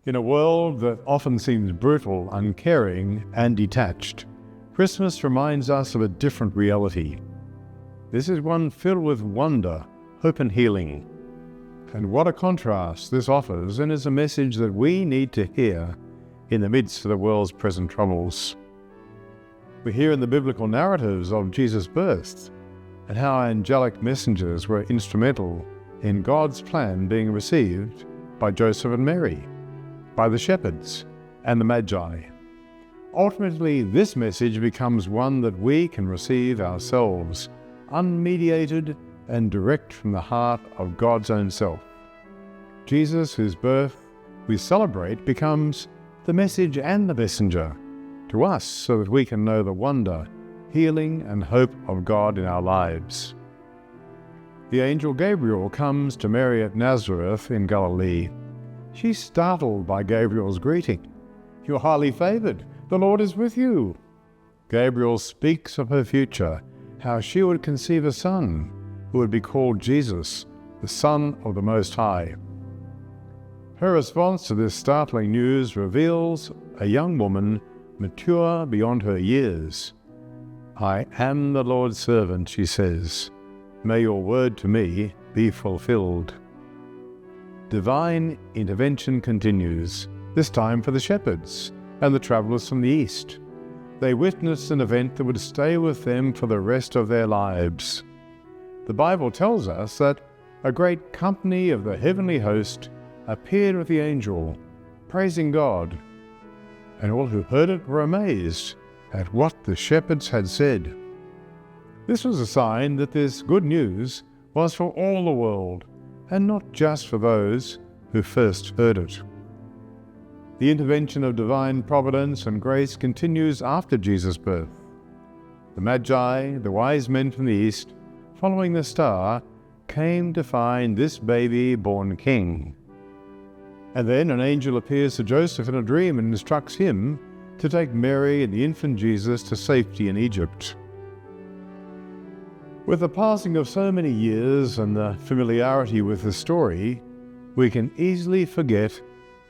In a world that often seems brutal, uncaring, and detached, Christmas reminds us of a different reality. This is one filled with wonder, hope, and healing. And what a contrast this offers, and is a message that we need to hear in the midst of the world's present troubles. We hear in the biblical narratives of Jesus' birth and how angelic messengers were instrumental in God's plan being received by Joseph and Mary, by the shepherds and the Magi. Ultimately, this message becomes one that we can receive ourselves, unmediated and direct from the heart of God's own self. Jesus, whose birth we celebrate, becomes the message and the messenger to us so that we can know the wonder, healing, and hope of God in our lives. The angel Gabriel comes to Mary at Nazareth in Galilee. She's startled by Gabriel's greeting. "You're highly favored. The Lord is with you." Gabriel speaks of her future, how she would conceive a son who would be called Jesus, the Son of the Most High. Her response to this startling news reveals a young woman mature beyond her years. "I am the Lord's servant," she says. "May your word to me be fulfilled." Divine intervention continues, this time for the shepherds and the travelers from the east. They witnessed an event that would stay with them for the rest of their lives. The Bible tells us that a great company of the heavenly host appeared with the angel, praising God, and all who heard it were amazed at what the shepherds had said. This was a sign that this good news was for all the world, and not just for those who first heard it. The intervention of divine providence and grace continues after Jesus' birth. The Magi, the wise men from the east, following the star, came to find this baby born king. And then an angel appears to Joseph in a dream and instructs him to take Mary and the infant Jesus to safety in Egypt. With the passing of so many years and the familiarity with the story, we can easily forget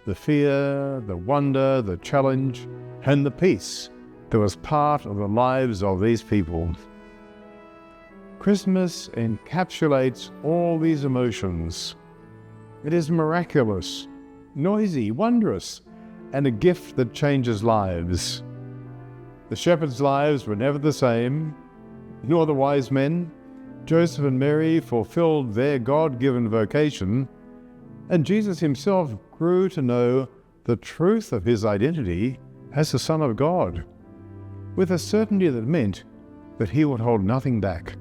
the fear, the wonder, the challenge, and the peace that was part of the lives of these people. Christmas encapsulates all these emotions. It is miraculous, noisy, wondrous, and a gift that changes lives. The shepherds' lives were never the same, nor the wise men. Joseph and Mary fulfilled their God-given vocation, and Jesus himself grew to know the truth of his identity as the Son of God, with a certainty that meant that he would hold nothing back,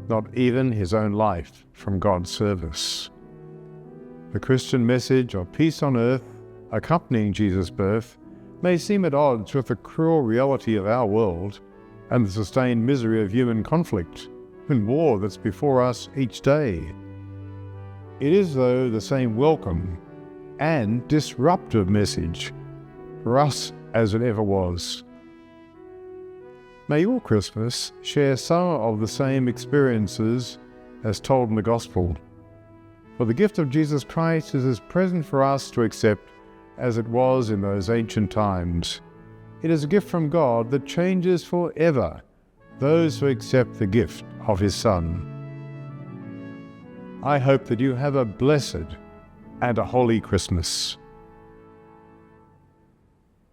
not even his own life, from God's service. The Christian message of peace on earth accompanying Jesus' birth may seem at odds with the cruel reality of our world and the sustained misery of human conflict and war that's before us each day. It is, though, the same welcome and disruptive message for us as it ever was. May your Christmas share some of the same experiences as told in the Gospel. For the gift of Jesus Christ is as present for us to accept as it was in those ancient times. It is a gift from God that changes forever those who accept the gift of his Son. I hope that you have a blessed and a holy Christmas.